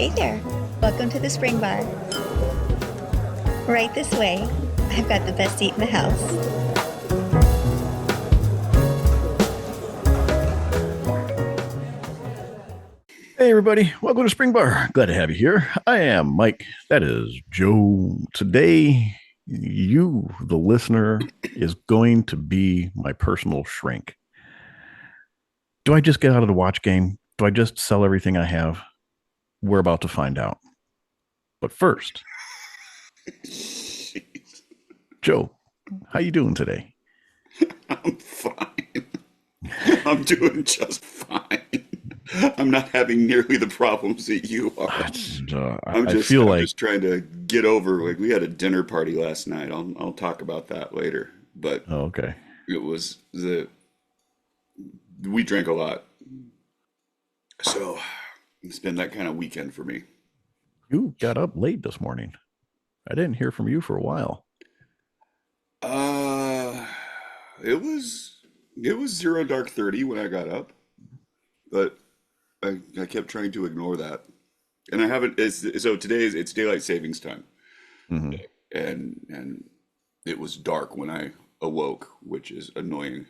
Hey there. Welcome to the Spring Bar. Right this way. I've got the best seat in the house. Hey everybody, welcome to Spring Bar. Glad to have you here. I am Mike. That is Joe. Today, you, the listener, is going to be my personal shrink. Do I just get out of the watch game? Do I just sell everything I have? We're about to find out. But first, Joe, how you doing today? I'm fine. I'm doing just fine. I'm not having nearly the problems that you are. I feel I'm like just trying to get over. Like we had a dinner party last night. I'll talk about that later. But oh, okay. it was the we drank a lot, so it's been that kind of weekend for me. You got up late this morning. I didn't hear from you for a while. Uh, it was it was 0 dark 30 when I got up, but I kept trying to ignore that. And I haven't. So today it's daylight savings time, Mm-hmm. and it was dark when I awoke, which is annoying,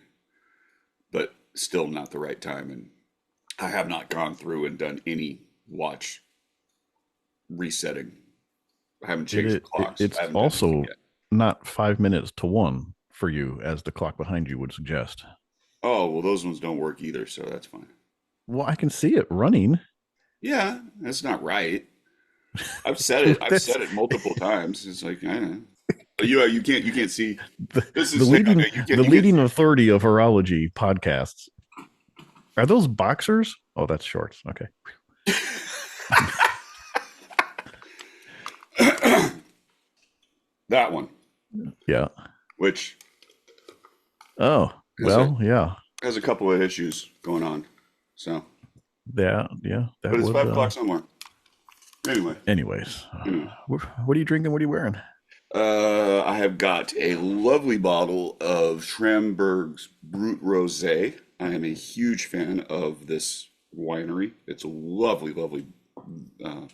but still not the right time. And I have not gone through and done any watch resetting. I haven't changed the clocks. I It's haven't done anything also yet. not 5 minutes to one for you, as the clock behind you would suggest. Oh well, those ones don't work either, so that's fine. Well, I can see it running. Yeah, that's not right. I've said it. I've That's said it multiple times. It's like I don't know. You can't see. the, This the is leading okay. the You can leading see. authority of horology podcasts. Are those boxers? Oh, that's shorts. Okay. That one, Yeah. which Oh, has a well, yeah. has a couple of issues going on. So, Yeah, that but it's would 5 o'clock somewhere. Anyway, anyways. anyway. What are you drinking? What are you wearing? I have got a lovely bottle of Schramberg's Brut Rosé. I am a huge fan of this winery. It's a lovely, lovely, uh,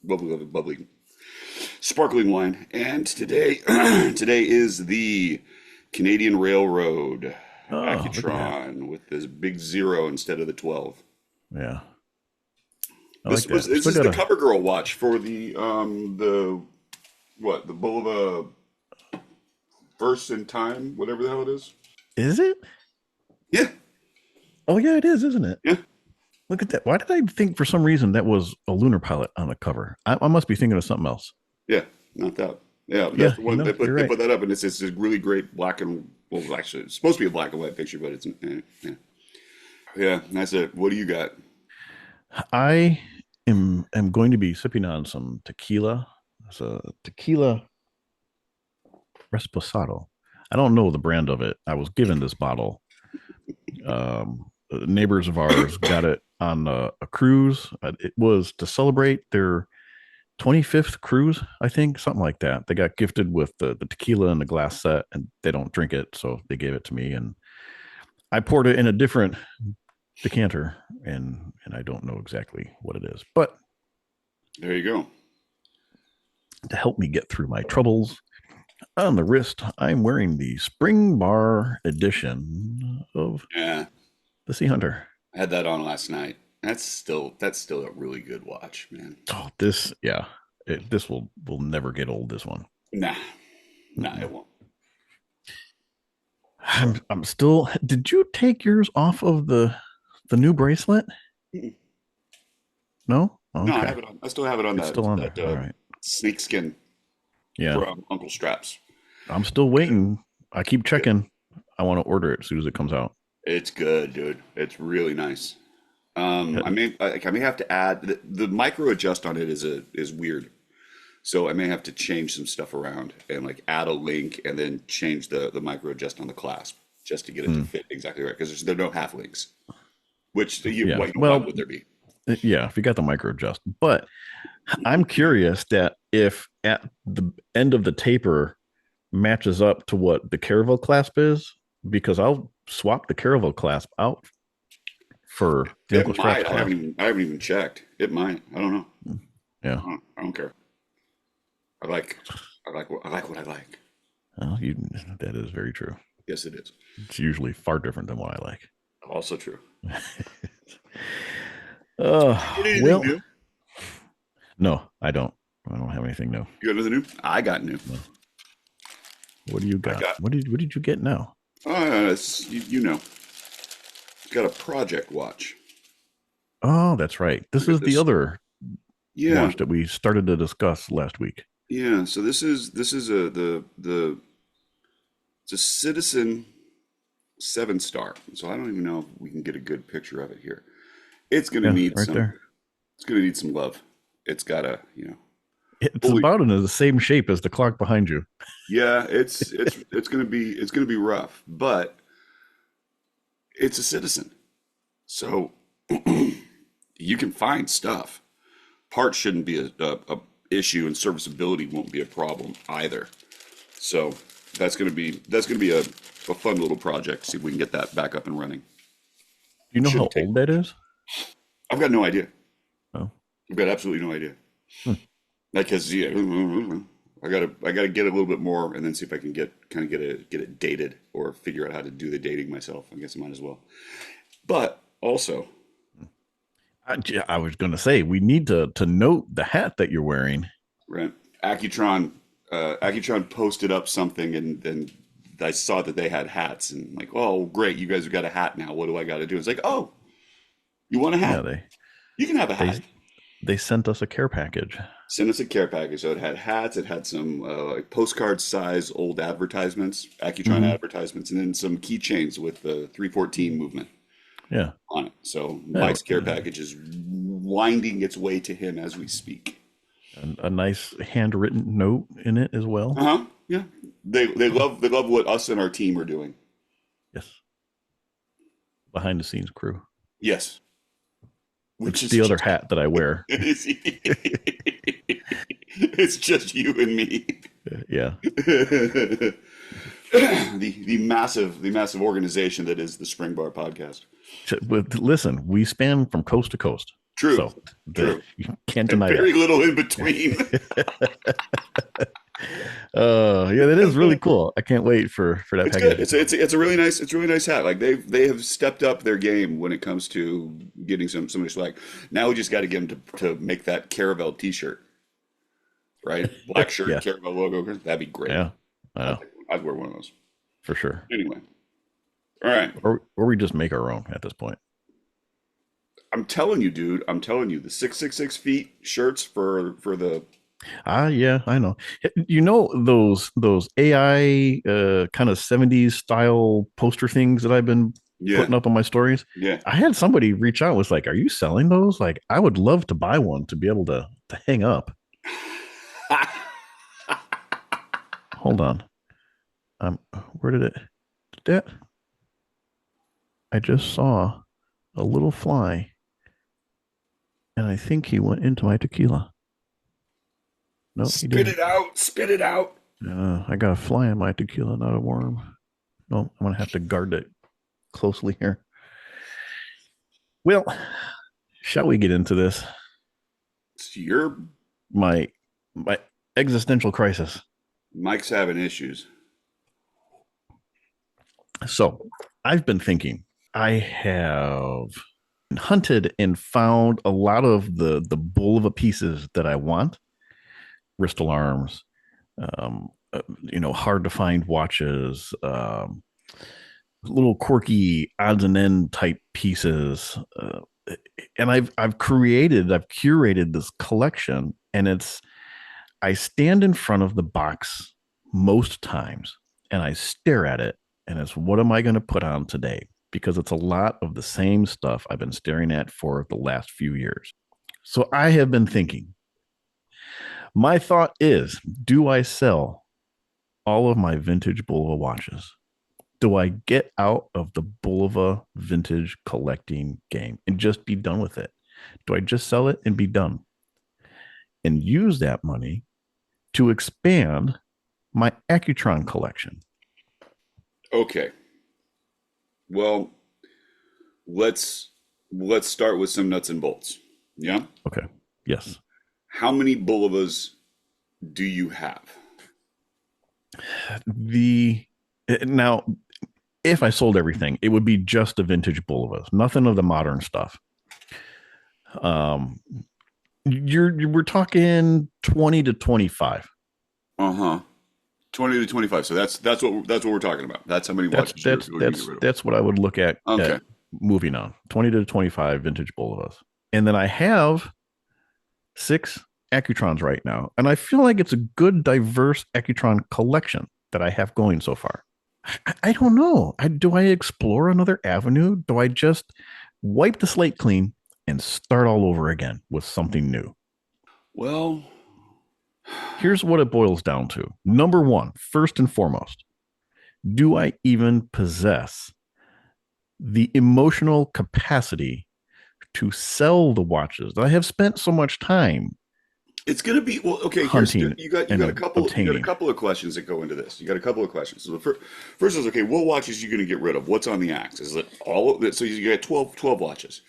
bubbly, sparkling wine. And today, today is the Canadian Railroad Oh, look at that. Accutron with this big zero instead of the 12. Yeah. I This like was that. this Still is got the a cover girl watch for the what the Bulova first in time, whatever the hell it is. Is it? Yeah, Oh yeah, it is, isn't it? yeah, Look at that. Why did I think for some reason that was a lunar pilot on the cover? I must be thinking of something else. yeah. Not that. Yeah, that's Yeah, the one they you're put. They right. put that up, and it's this really great black and well, actually, it's supposed to be a black and white picture, but it's yeah, yeah. That's it. What do you got? I am going to be sipping on some tequila. It's a tequila Resposado. I don't know the brand of it. I was given this bottle. Neighbors of ours got it on a cruise. It was to celebrate their 25th cruise, I think, something like that. They got gifted with the tequila and the glass set, and they don't drink it, so they gave it to me, and I poured it in a different decanter, and I don't know exactly what it is, but There you go. to help me get through my troubles, on the wrist, I'm wearing the Spring Bar edition of Yeah, the Sea Hunter. I had that on last night. That's still a really good watch, man. Oh, this, yeah, this will never get old. This one. Nah, nah, it Mm-mm. won't. I'm still. Did you take yours off of the new bracelet? Mm-mm. No. No, I Okay, have it on. I still have it on it's that still on there. that All right. snake skin Yeah, from Uncle Straps. I'm still waiting. I keep checking. I want to order it as soon as it comes out. It's good, dude. It's really nice. Uh, I may have to add the micro adjust on it is weird. So I may have to change some stuff around and like add a link and then change the micro adjust on the clasp just to get it to hmm, fit exactly right because there are no half links. Which yeah. why Well, would there be? yeah. If you got the micro adjust, but I'm curious that if at the end of the taper matches up to what the Caravel clasp is, because I'll swap the Caravel clasp out for the It Uncle Straps might. I class. haven't even checked. It might. I don't know. Yeah. I don't care. I like I like what I like. Well, that is very true. Yes, it is. It's usually far different than what I like. Also true. Get anything Well, new? no, I don't. I don't have anything new. You got anything new? I got new. No. What do you I got? got. What did you get now? You know. Got a project watch. Oh, that's right. This Look is at the this. other Yeah, watch that we started to discuss last week. yeah. So this is the it's a Citizen 7-star. So I don't even know if we can get a good picture of it here. It's gonna Yeah, need right some. there. It's gonna need some love. It's gotta, It's holy. about in the same shape as the clock behind you. Yeah, it's gonna be rough, but it's a Citizen, so you can find stuff. Parts shouldn't be a issue, and serviceability won't be a problem either. So that's gonna be a fun little project. See if we can get that back up and running. Do you know how Shouldn't take old that much. is? I've got no idea. Oh, I've got absolutely no idea. hmm. Because yeah, I gotta get a little bit more, and then see if I can get it dated, or figure out how to do the dating myself. I guess I might as well. But also, I was going to say we need to note the hat that you're wearing. right, Accutron posted up something, and I saw that they had hats, and I'm like, oh great, you guys have got a hat now. What do I got to do? It's like, oh, you want a Yeah, hat? You can have a they hat. they sent us a care package. Send us a care package. So it had hats, it had some like postcard size old advertisements, Accutron Hmm. advertisements, and then some keychains with the 314 movement Yeah, on it. So yeah, Mike's care package is winding its way to him as we speak. a nice handwritten note in it as well. Uh huh. Yeah. They love what us and our team are doing. Yes, behind the scenes crew. Yes. Which It's is the other just hat that I wear. it's just you and me. Yeah. the massive organization that is the Spring Bar podcast. But listen, we span from coast to coast, True. so True. you can't And deny very that. little in between. Yeah, that is really cool. I can't wait for that It's package good. to It's come. a really nice hat. Like they have stepped up their game when it comes to getting somebody like. Now we just got to get them to make that Caravel T-shirt, right? Black shirt, Yeah, Caravel logo. That'd be great. yeah, I know I'd wear one of those. for sure. Anyway, all right. Or we just make our own at this point. I'm telling you, dude. I'm telling you, the 666 feet shirts for the Yeah, I know. You know those AI kind of 70s style poster things that I've been yeah putting up on my stories? yeah. I had somebody reach out and was like, "Are you selling those? Like, I would love to buy one to be able to hang up." Hold on. Where did that I just saw a little fly and I think he went into my tequila. No, he Spit didn't. it out. Spit it out. I got a fly in my tequila, not a worm. No, I'm gonna have to guard it closely here. Well, shall we get into this? It's your My existential crisis. Mike's having issues. So I've been thinking. I have hunted and found a lot of the Bulova pieces that I want. Wrist alarms, hard to find watches, little quirky odds and end type pieces, and I've curated this collection, and I stand in front of the box most times, and I stare at it, and it's what am I going to put on today? Because it's a lot of the same stuff I've been staring at for the last few years. So I have been thinking. My thought is, do I sell all of my vintage Bulova watches? Do I get out of the Bulova vintage collecting game and just be done with it? Do I just sell it and be done and use that money to expand my Accutron collection? Okay. Well, let's let's start with some nuts and bolts. Yeah. Okay. Yes. How many Bulovas do you have? The now, if I sold everything, it would be just the vintage Bulovas, nothing of the modern stuff. Um, we're talking 20 to 25. Uh-huh. 20 to 25. So that's what we're talking about. That's how many watches you're going to get rid of. That's what I would look at Okay. moving on. 20 to 25 vintage Bulovas. And then I have 6 Accutrons right now, and I feel like it's a good diverse Accutron collection that I have going so far. I don't know. Do I explore another avenue? Do I just wipe the slate clean and start all over again with something new? Well, Here's what it boils down to. Number one, first and foremost, do I even possess the emotional capacity to sell the watches that I have spent so much time it's going to be well. Okay, hunting you got and a couple obtaining? of questions that go into this. You got a couple of questions. So the first is okay. What watches are you going to get rid of? What's on the axe? Is it all of it? So you got 12 watches,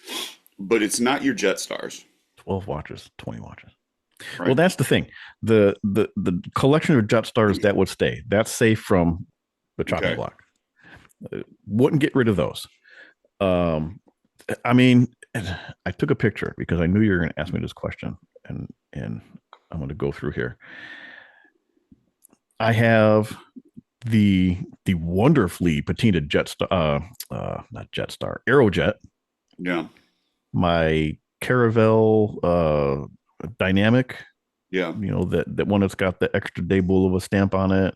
but it's not your Jet Stars, 12 watches, 20 watches. right? Well, that's the thing. The collection of Jet Stars that would stay. That's safe from the chopping Okay. block. Wouldn't get rid of those. I mean, I took a picture because I knew you were going to ask me this question, and I'm going to go through here. I have the wonderfully patinaed Jet Star, not Jet Star, Aerojet. Yeah. My Caravel Dynamic. Yeah. You know, that one that's got the extra day Bulova stamp on it.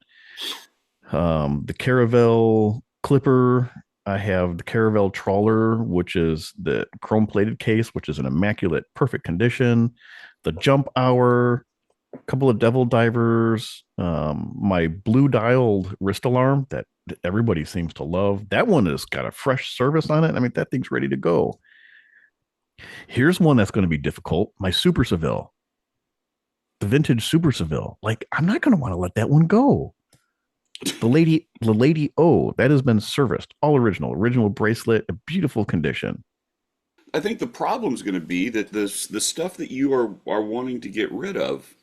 The Caravel Clipper. I have the Caravel Trawler, which is the chrome plated case, which is an immaculate, perfect condition. The Jump Hour, a couple of Devil Divers, my blue dialed wrist alarm that everybody seems to love. That one has got a fresh service on it. I mean, that thing's ready to go. Here's one that's going to be difficult. My Super Seville, the vintage Super Seville. Like, I'm not going to want to let that one go. The Lady O, that has been serviced, all original bracelet, a beautiful condition. I think the problem is going to be that the stuff that you are wanting to get rid of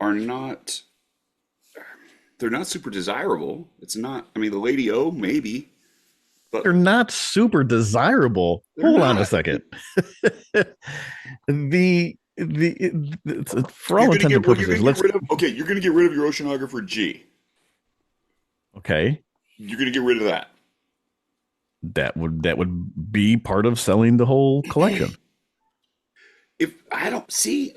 are not they're not super desirable. It's not. I mean, the Lady O maybe, but They're not super desirable. they're Hold on a not. second. For You're all going to intents and get well. You're purposes, going to get let's rid of. Okay, you're going to get rid of your Oceanographer G. okay. You're going to get rid of that. That would be part of selling the whole collection. If I don't see,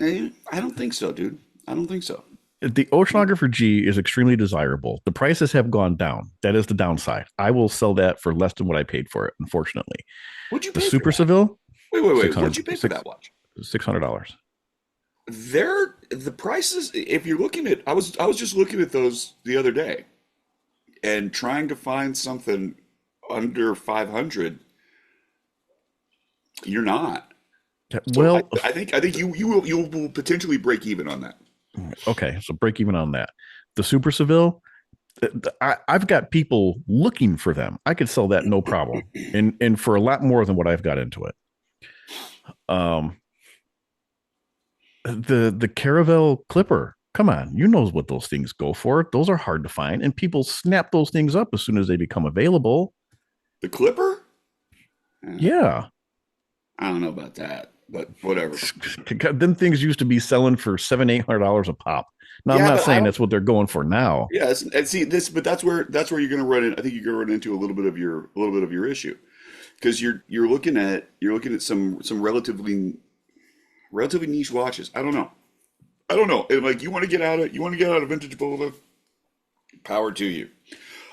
I don't think so, dude. I don't think so. The Oceanographer G is extremely desirable. The prices have gone down. That is the downside. I will sell that for less than what I paid for it, unfortunately. What'd you The pay for Super that? Seville, Wait. What'd 600 you pay for that watch? $600. The prices. If you're looking at, I was just looking at those the other day, and trying to find something under 500. You're not. So I, Well, I think I think you will potentially break even on that. okay, so break even on that. The Super Seville, I've got people looking for them. I could sell that no problem, and for a lot more than what I've got into it. The Caravel Clipper, come on, you know what those things go for. Those are hard to find, and people snap those things up as soon as they become available. The Clipper? Yeah, I don't know about that, but whatever. them things used to be selling for $700-800 a pop. Now I'm Yeah, not but I saying don't. that's what they're going for now. Yeah, and see this, but that's where you're going to run in. I think you're going to run into a little bit of your issue because you're looking at some relatively niche watches. I don't know. I don't know. And like you want to get out of vintage Bulova, power to you.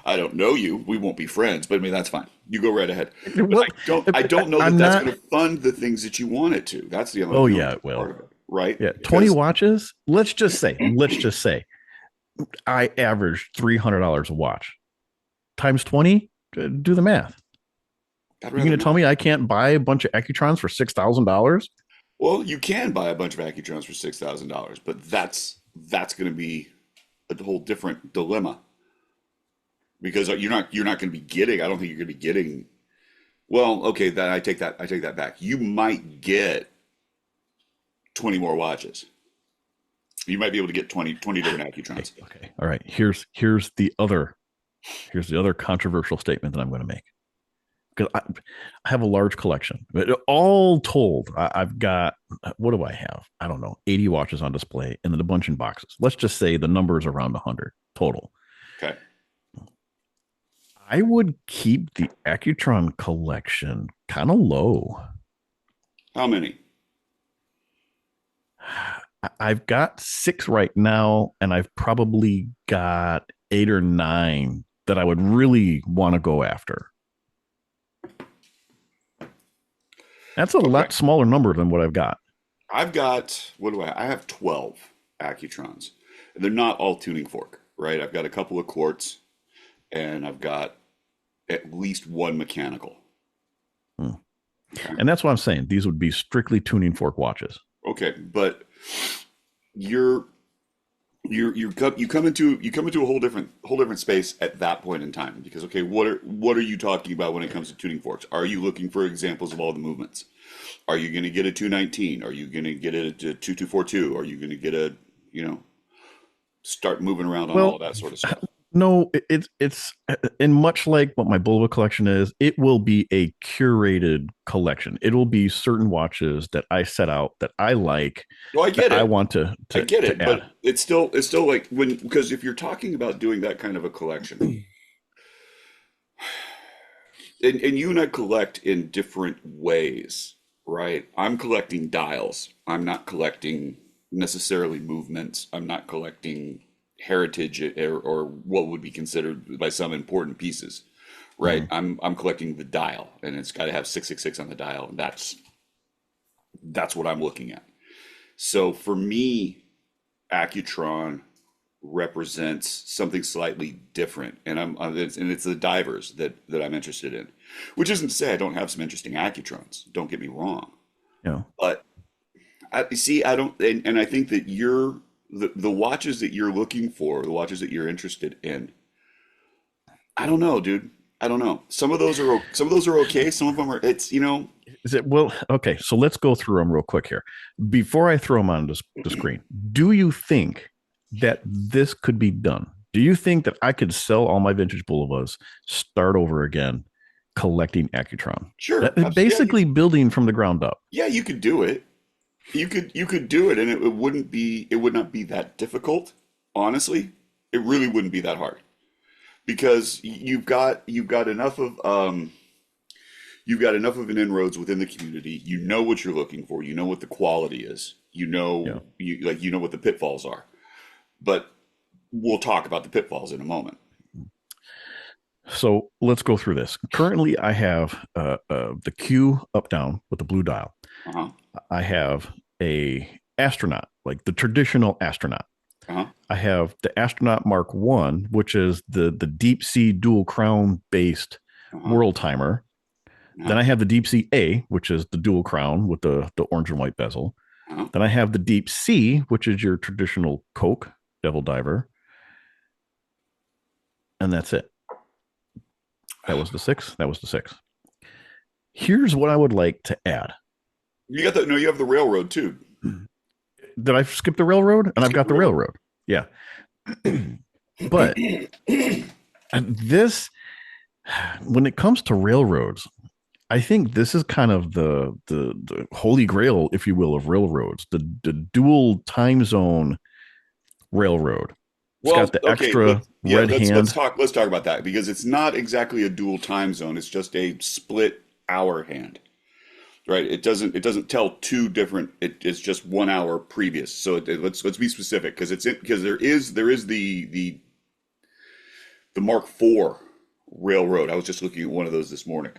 I don't know you. We won't be friends, but I mean that's fine. You go right ahead. But Well, I don't know that I'm that's not. going to fund the things that you want it to. That's the Oh only yeah, it part will. of it, right? Yeah, 20 Because watches. Let's just say I average $300 a watch times 20. Do the math. I'd You're rather going to tell not. me I can't buy a bunch of Accutrons for $6,000? Well, you can buy a bunch of Accutrons for $6,000, but that's going to be a whole different dilemma because you're not going to be getting. I don't think you're going to be getting Well, okay, that I take that back. You might get 20 more watches. You might be able to get 20 different Okay. Accutrons. Okay. All right. Here's the other controversial statement that I'm going to make because I have a large collection. But all told, I've got what do I have? I don't know, 80 watches on display and then a bunch in boxes. Let's just say the number is around 100 total. Okay. I would keep the Accutron collection kind of low. How many? I've got 6 right now, and I've probably got 8 or 9 that I would really want to go after. That's a Okay. lot smaller number than what I've got. I've got, what do I have 12 Accutrons. They're not all tuning fork, right? I've got a couple of quartz and I've got at least one mechanical. Hmm. Okay. And that's what I'm saying. These would be strictly tuning fork watches. Okay, but you're you come into a whole different space at that point in time because okay, what are you talking about when it comes to tuning forks? Are you looking for examples of all the movements? Are you going to get a 219? Are you going to get a 2242? Are you going to get a, start moving around on all Well, of that sort of stuff? no, it's and much like what my Bulova collection is, it will be a curated collection. It will be certain watches that I set out that I like Well, I that get I it. want to I get it, add. but it's still like when because if you're talking about doing that kind of a collection, and you and I collect in different ways, right? I'm collecting dials. I'm not collecting necessarily movements. I'm not collecting heritage or what would be considered by some important pieces, right? Mhm. I'm collecting the dial, and it's got to have 666 on the dial, and that's what I'm looking at. So for me, Accutron represents something slightly different, and it's the divers that I'm interested in, which isn't to say I don't have some interesting Accutrons. Don't get me wrong, You know, but I see I don't, and I think that the watches that you're looking for, the watches that you're interested in. I don't know, dude. I don't know. Some of those are okay. Some of them are. It's is it well? Okay, so let's go through them real quick here before I throw them on the screen. Do you think that this could be done? Do you think that I could sell all my vintage Bulovas, start over again, collecting Accutron, sure. Yeah, basically building from the ground up? yeah, you could do it. You could do it, and it would not be that difficult. Honestly, it really wouldn't be that hard because you've got enough of an inroads within the community. You know what you're looking for. You know what the quality is. Yeah. You know what the pitfalls are. But we'll talk about the pitfalls in a moment. So let's go through this. Currently, I have the Q up down with the blue dial. Uh-huh. I have a astronaut, like the traditional astronaut. Uh-huh. I have the astronaut Mark One, which is the deep sea dual crown based Uh-huh. world timer. Then Uh-huh. I have the deep sea A, which is the dual crown with the orange and white bezel. Uh-huh. Then I have the deep sea, which is your traditional Coke devil diver, and that's it. That was the six. That was the six. Here's what I would like to add. You got that? No, you have the railroad too. Did I skip the railroad? And I've Skip got the the railroad. railroad. Yeah. But this, when it comes to railroads, I think this is kind of the holy grail, if you will, of railroads. The dual time zone railroad. It's Well, got the okay, extra yeah, red let's hand. talk about that because it's not exactly a dual time zone. It's just a split hour hand. Right. It doesn't tell two different. It's just 1 hour previous. So let's be specific because there is the Mark IV railroad. I was just looking at one of those this morning,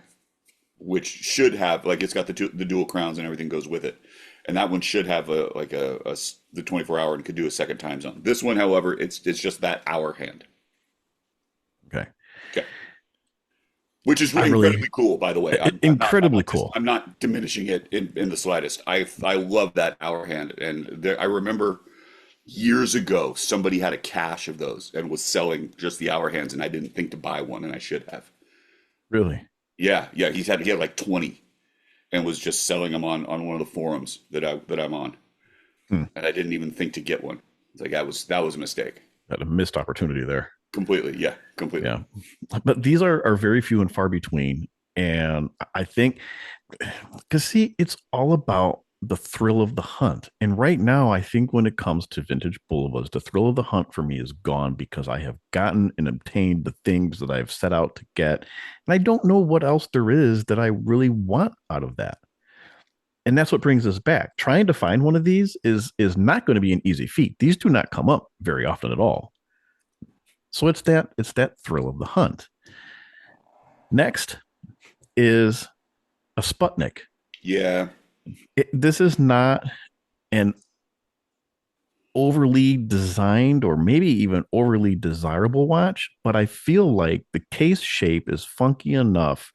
which should have like it's got the dual crowns and everything goes with it, and that one should have the 24 hour and could do a second time zone. This one, however, it's just that hour hand. Okay. Okay. Which is I really really, incredibly cool, by the way. incredibly cool. I'm not diminishing it in the slightest. I love that hour hand, and I remember years ago somebody had a cache of those and was selling just the hour hands, and I didn't think to buy one, and I should have. Really. Yeah. He had like 20 and was just selling them on one of the forums that I'm on. Hmm. And I didn't even think to get one. It's like that was a mistake. Had a missed opportunity there. Completely. Yeah, completely. Yeah. But these are very few and far between. And I think, because see, it's all about the thrill of the hunt. And right now, I think when it comes to vintage Bulovas, the thrill of the hunt for me is gone because I have gotten and obtained the things that I've set out to get. And I don't know what else there is that I really want out of that. And that's what brings us back. Trying to find one of these is not going to be an easy feat. These do not come up very often at all. So it's that thrill of the hunt. Next is a Sputnik. Yeah. This is not an overly designed or maybe even overly desirable watch, but I feel like the case shape is funky enough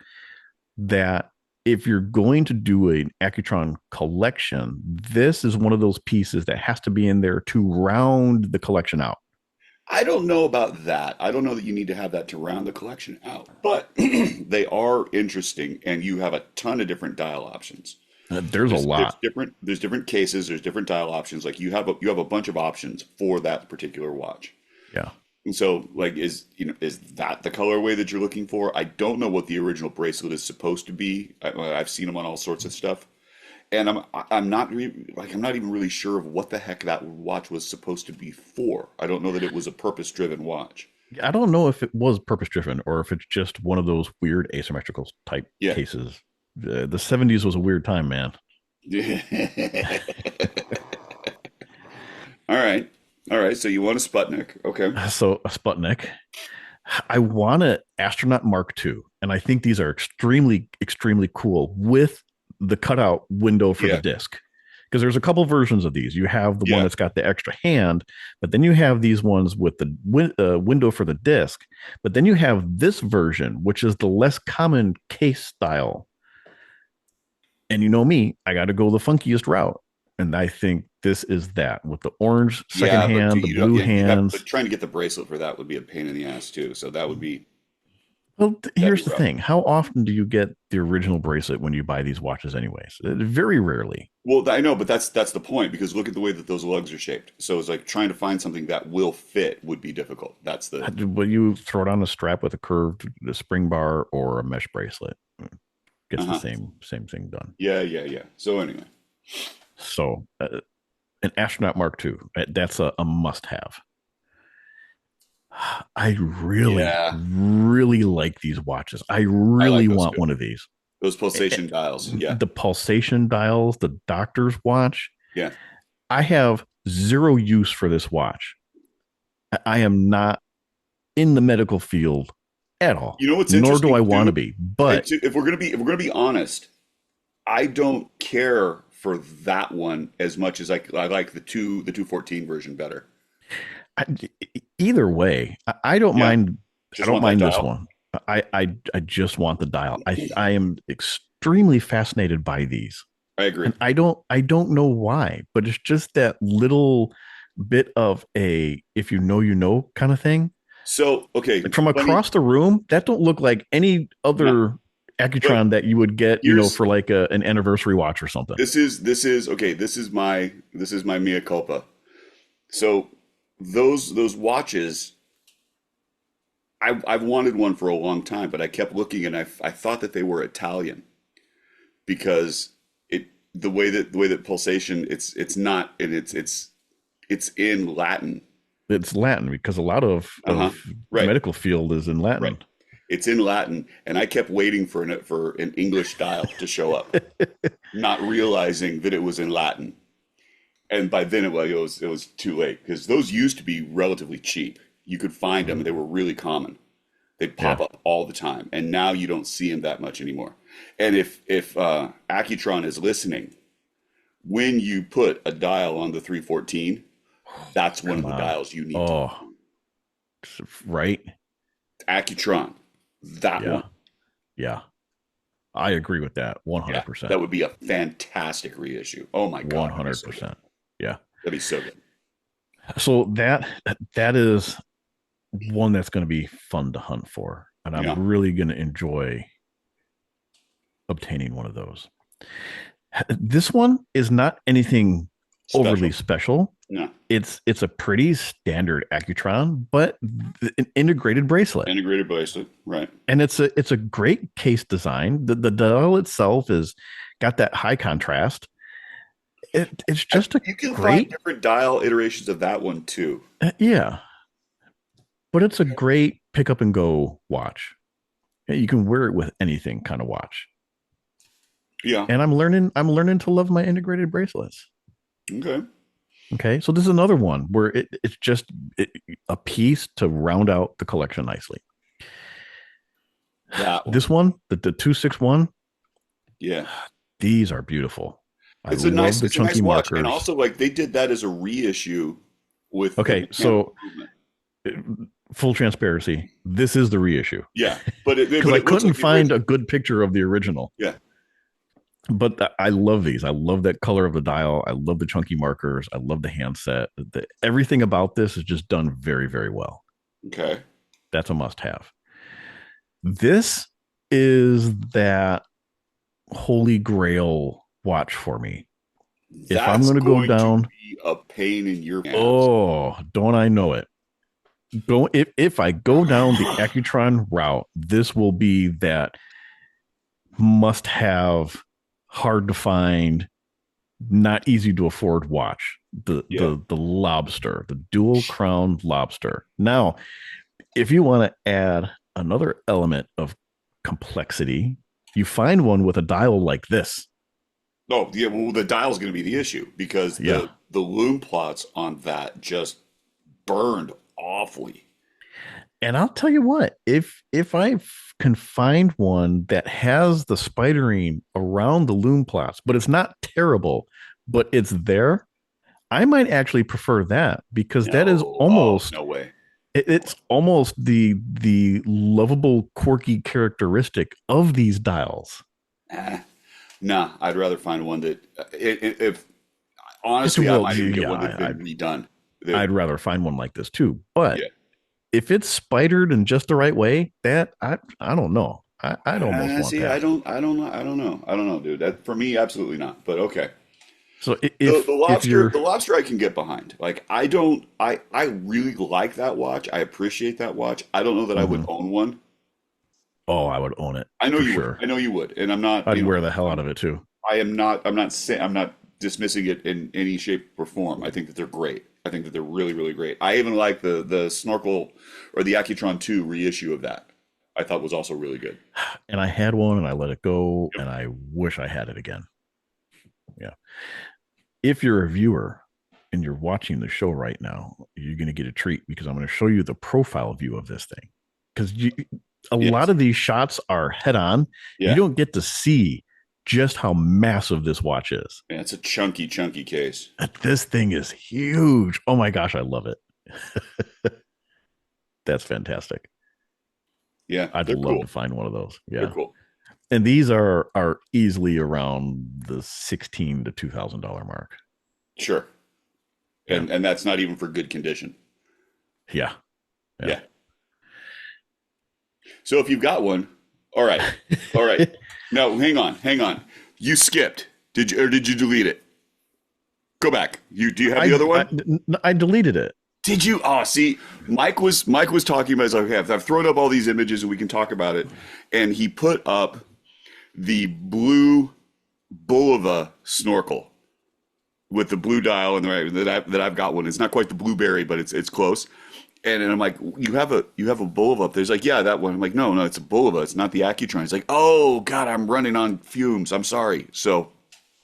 that if you're going to do an Accutron collection, this is one of those pieces that has to be in there to round the collection out. I don't know about that. I don't know that you need to have that to round the collection out, but they are interesting, and you have a ton of different dial options. There's a There's lot. different cases. There's different dial options. Like you have a bunch of options for that particular watch. Yeah. And so, like, is that the colorway that you're looking for? I don't know what the original bracelet is supposed to be. I've seen them on all sorts of stuff, and I'm not even really sure of what the heck that watch was supposed to be for. I don't know that it was a purpose-driven watch. I don't know if it was purpose driven or if it's just one of those weird asymmetrical type Yeah. cases. The 70s was a weird time, man. All right. All right. So you want a Sputnik. Okay. So a Sputnik. I want an astronaut Mark II, and I think these are extremely, extremely cool with the cutout window for the Yeah. disc. Because there's a couple versions of these. You have the one Yeah. that's got the extra hand, but then you have these ones with the window for the disc. But then you have this version, which is the less common case style. And you know me, I got to go the funkiest route. And I think this is that with the orange second Yeah, but hand, the you don't, blue yeah, but hands. trying to get the bracelet for that would be a pain in the ass too. So Well, that'd be here's the rough. thing. How often do you get the original bracelet when you buy these watches anyways? Very rarely. Well, I know, but that's the point because look at the way that those lugs are shaped. So it's like trying to find something that will fit would be difficult. That's the Will you throw it on a strap with a curved spring bar or a mesh bracelet? Gets the uh-huh. same thing done. Yeah. So anyway, So an astronaut Mark II, that's a must have. I really, yeah, really like these watches. I I really like those want too. one of these. Those Eh, eh, pulsation dials. Yeah, The pulsation dials, the doctor's watch. yeah. I have zero use for this watch. I am not in the medical field at all, You know what's nor do I interesting want to too? be. But If we're gonna be honest, I don't care for that one as much as I like the 214 version better. I, either way, I don't Yeah, mind. I just don't want that mind this dial. one. I just want the dial. I am extremely fascinated by these, I agree. and I don't know why, but it's just that little bit of a if you know you know kind of thing. So okay, Like from funny. across the room, that don't look like any No, other but Accutron that you would get, here's for like an anniversary watch or something. this is okay. This is my mea culpa. So those watches, I've wanted one for a long time, but I kept looking and I thought that they were Italian because the way that pulsation it's not and it's in Latin. It's Latin because a lot Uh-huh. of the Right. medical field is in Right. Latin. It's in Latin, and I kept waiting for an English dial to show up, not realizing that it was in Latin. And by then it was too late because those used to be relatively cheap. You could find them; they were really common. They'd Yeah. pop up all the time, and now you don't see them that much anymore. And if Accutron is listening, when you put a dial on the 314, that's one of Come the on. dials you need to Oh, right. Accutron, that one. Yeah. Yeah. I agree with that Yeah, 100%. that would be a fantastic reissue. Oh my God, that'd be so good. 100%. Yeah. That'd be so good. So that is one that's going to be fun to hunt for, and I'm Yeah. really going to enjoy obtaining one of those. This one is not anything overly special. No. It's a pretty standard Accutron, but an integrated bracelet. Integrated bracelet, right? And it's a great case design. The dial itself is got that high contrast. It's just you can find different dial iterations of that one too. Yeah, but it's a great pick up and go watch. You can wear it with anything kind of watch. Yeah, and I'm learning to love my integrated bracelets. Okay, so this is another one where it's just a piece to round out the collection nicely. This one, the 261. Yeah, these are beautiful. It's a nice watch, and also like they did that as a reissue with. Okay, so full transparency, this is the reissue. Yeah, but because I couldn't find a good picture of the original. Yeah, but I love these. I love that color of the dial. I love the chunky markers. I love the handset. Everything about this is just done very, very well. Okay, that's a must-have. This is that holy grail watch for me. If I'm going to go down, to be a pain in your ass. Oh, don't I know it? If I go down the Accutron route, this will be that must-have, hard to find, not easy to afford watch. The lobster, the dual crown lobster. Now, if you want to add another element of complexity, you find one with a dial like this. Oh, yeah. Well, the dial is going to be the issue because the loom plots on that just burned awfully. And I'll tell you what, if I can find one that has the spidering around the loom plots, but it's not terrible, but it's there, I might actually prefer that because that is almost no way. It's almost the lovable, quirky characteristic of these dials. Nah, I'd rather find one that if honestly, I might even get one that's been redone. I'd rather find one like this too. But if it's spidered in just the right way, that I don't know. I'd almost want that. I don't know, dude. That for me, absolutely not. But okay. So the lobster I can get behind. Like I really like that watch. I appreciate that watch. I don't know that I would own one. Oh, I would own it. I know you would. I know you would. And I'm not. I'd wear the hell out of it too. I'm not dismissing it in any shape or form. I think that they're great. I think that they're really, really great. I even like the snorkel or the Accutron 2 reissue of that. I thought was also really good. And I had one and I let it go and I wish I had it again. Yeah. If you're a viewer and you're watching the show right now, you're going to get a treat because I'm going to show you the profile view of this thing. Because a lot of these shots are head on. Yeah. You don't get to see just how massive this watch is. Yeah, it's a chunky case. This thing is huge. Oh my gosh, I love it. That's fantastic. Yeah, I'd love to find one of those. Yeah, they're cool. And these are easily around the $1,600 to $2,000 mark. Sure. And that's not even for good condition. Yeah. So if you've got one, all right. No, hang on. You skipped. Did you delete it? Go back. Do you have the other one? I deleted it. Did you? Oh, see, Mike was talking about. He's like, okay, I've thrown up all these images and we can talk about it. And he put up the blue Bulova snorkel with the blue dial and that I've got one. It's not quite the blueberry, but it's close. And I'm like, you have a Bulova up there. He's like, yeah, that one. I'm like, no, it's a Bulova. It's not the Accutron. He's like, oh God, I'm running on fumes. I'm sorry. So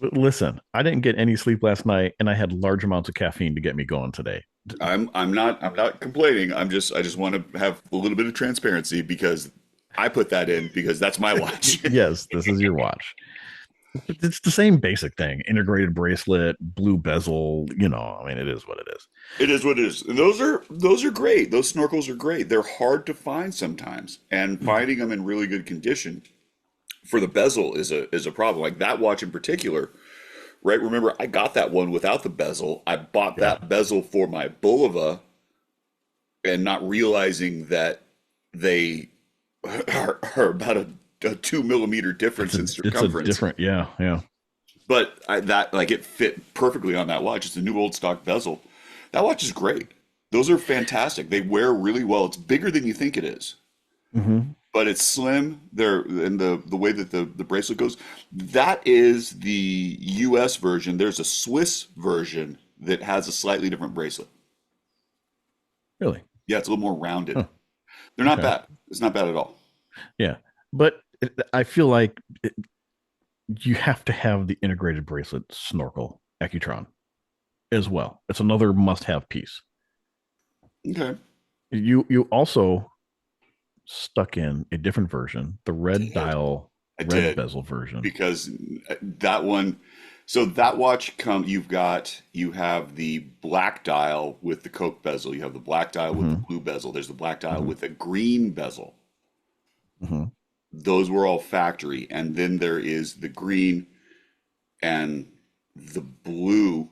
listen, I didn't get any sleep last night, and I had large amounts of caffeine to get me going today. I'm not complaining. I just want to have a little bit of transparency because I put that in because that's my watch. Yes, this is your watch. It's the same basic thing. Integrated bracelet, blue bezel, I mean, it is what it is. It is what it is. And those are great. Those snorkels are great. They're hard to find sometimes, and finding them in really good condition for the bezel is a problem. Like that watch in particular, right? Remember, I got that one without the bezel. I bought that bezel for my Bulova, and not realizing that they are about a 2 millimeter difference in it's a circumference. different, yeah, yeah. But that like it fit perfectly on that watch. It's a new old stock bezel. That watch is great. Those are fantastic. They wear really well. It's bigger than you think it is, Mm-hmm. but it's slim. There and the way that the bracelet goes. That is the U.S. version. There's a Swiss version that has a slightly different bracelet. Really? Yeah, it's a little more rounded. Huh. They're not Okay. bad. It's not bad at all. Yeah. But I feel like you have to have the integrated bracelet snorkel Accutron as well. It's another must-have piece. Okay. You also stuck in a different version, the red Did. dial, I red did bezel version. because that one. So that watch you have the black dial with the Coke bezel. You have the black dial with the Mm-hmm. blue bezel. There's the black dial Mm-hmm. with the green bezel. Mm-hmm. Those were all factory, and then there is the green and the blue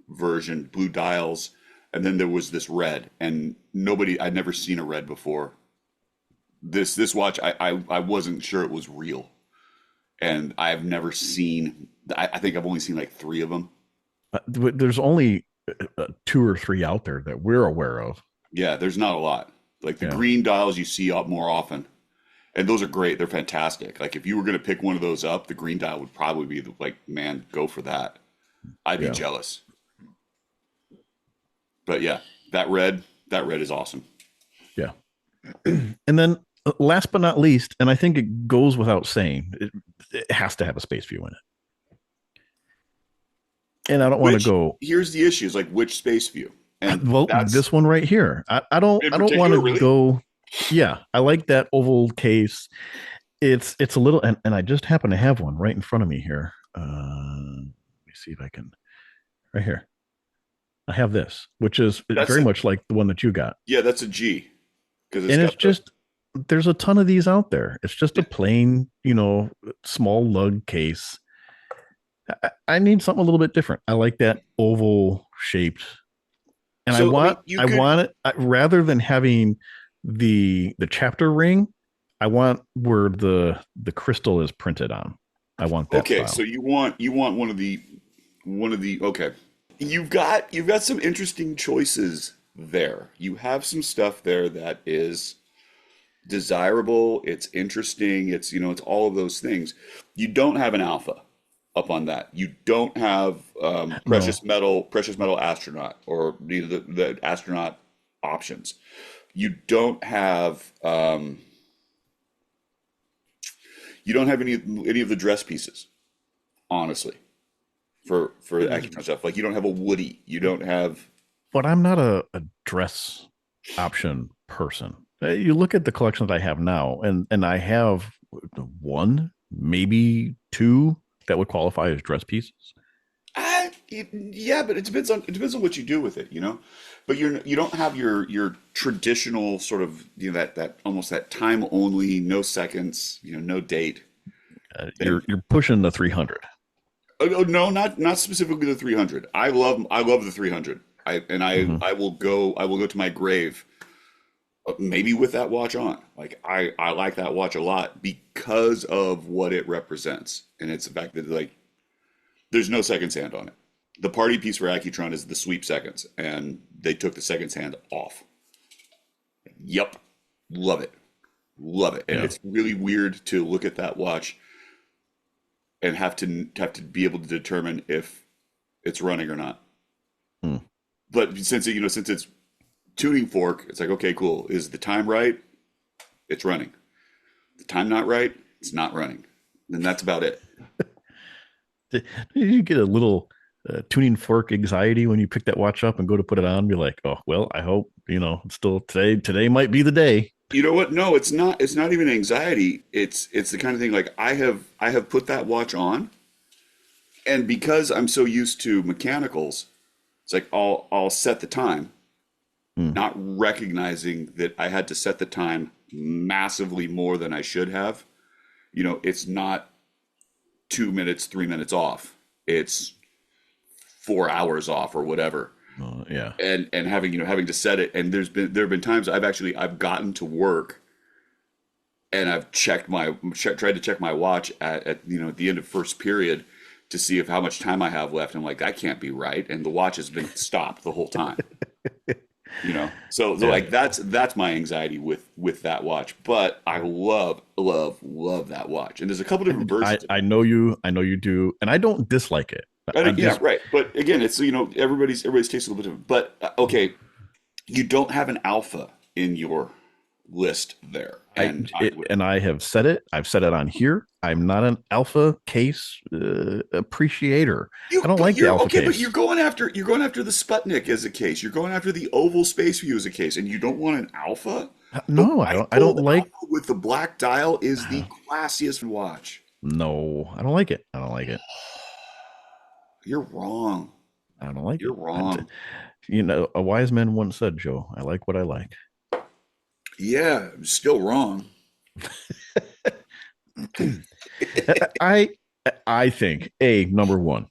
version, blue dials, and then there was this red, and I'd never seen a red before. This watch, I wasn't sure it was real, and I've never seen. I think I've only seen like three of them. There's only two or three out there that we're aware of. Yeah, there's not a lot. Like the Yeah. green dials you see up more often, and those are great. They're fantastic. Like if you were going to pick one of those up, the green dial would probably be like, man, go for that. I'd be Yeah. jealous. But yeah, that red is awesome. Yeah. And then last but not least, and I think it goes without saying, it has to have a space view in it. And I don't want to go, Here's the issue: is like which space view, and well, that's this one right here. I don't in I don't want particular, to really. go. Yeah, I like that oval case. It's a little, and I just happen to have one right in front of me here. Let me see if I can, right here. I have this, which is That's very a much like the one that you got. yeah, that's a G because it's And it's got the just, there's a ton of these out there. It's just a plain, small lug case. I need something a little bit different. I like that oval shaped, and I so I mean want you I could want it rather than having the chapter ring. I want where the crystal is printed on. I want that okay. So style. you want one of the okay. You've got some interesting choices there. You have some stuff there that is desirable. It's interesting. It's all of those things. You don't have an alpha up on that. You don't have No, precious metal astronaut, or the astronaut options. You don't have any of the dress pieces, honestly, for the Accutron stuff. Like you don't have a Woody. You don't have but I'm not a dress option person. You look at the collection that I have now, and I have one, maybe two that would qualify as dress pieces. yeah, but it depends on what you do with it, you know. But you don't have your traditional sort of that almost that time only, no seconds, no date. And You're pushing the 300. oh, no, not specifically the 300. I love the 300. Hmm. I will go to my grave, maybe with that watch on. Like I like that watch a lot because of what it represents, and it's the fact that like there's no seconds hand on it. The party piece for Accutron is the sweep seconds, and they took the seconds hand off. Yep, love it, love it, and Yeah. it's really weird to look at that watch and have to be able to determine if it's running or not. Hmm. But since it's tuning fork, it's like okay, cool. Is the time right? It's running. The time not right? It's not running. And that's about it. Did you get a little tuning fork anxiety when you pick that watch up and go to put it on? Be like, oh well, I hope it's still today. Today might be the day. You know what? No, it's not. It's not even anxiety. It's the kind of thing like I have put that watch on, and because I'm so used to mechanicals, it's like I'll set the time, Hmm. not recognizing that I had to set the time massively more than I should have. It's not 2 minutes, 3 minutes off. It's 4 hours off or whatever. Yeah. And having to set it. And there have been times I've gotten to work and I've tried to check my watch at at the end of first period to see if how much time I have left. I'm like, that can't be right, and the watch has been stopped the whole time. So Yeah. like that's my anxiety with that watch. But I love that watch, and there's a couple different And versions of it. I know you do, and I don't dislike it. I'm Yeah, just right. But again, it's everybody's taste is a little bit different. But okay, you don't have an alpha in your list there, and I would. I have said it. I've said it on here. I'm not an alpha case appreciator. I don't But like the you're alpha okay, but case. you're going after the Sputnik as a case. You're going after the oval space view as a case, and you don't want an alpha. The No, I white don't. I don't gold like. alpha with the black dial is the classiest watch. No, I don't like it. I don't like it. You're wrong. I don't like You're it. wrong. A wise man once said, "Joe, I like what I like." Yeah, I'm still wrong. I I think a number one,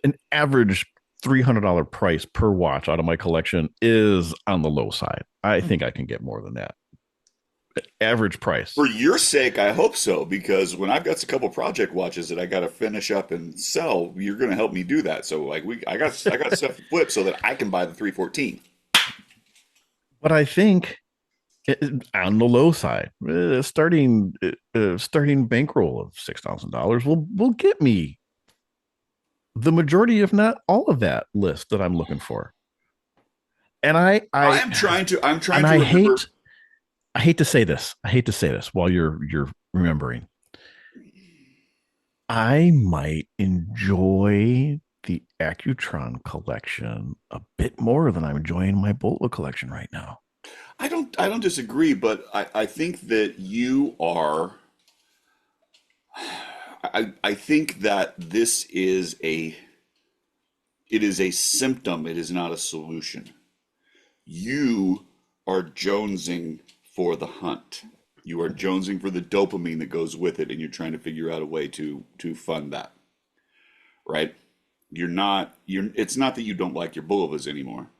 an average $300 price per watch out of my collection is on the low side. I think I can get more than that. Average price. For your sake, I hope so, because when I've got a couple project watches that I got to finish up and sell, you're going to help me do that. So like I got stuff to flip so that I can buy the 314. But I think on the low side, starting bankroll of $6,000 will get me the majority, if not all of that list that I'm looking for. And I'm trying and to remember. I hate to say this. I hate to say this while you're remembering. I might enjoy the Accutron collection a bit more than I'm enjoying my Bulova collection right now. I don't disagree, but I think that you are. I think that it is a symptom. It is not a solution. You are jonesing for the hunt. You are jonesing for the dopamine that goes with it, and you're trying to figure out a way to fund that, right? It's not that you don't like your Bulovas anymore.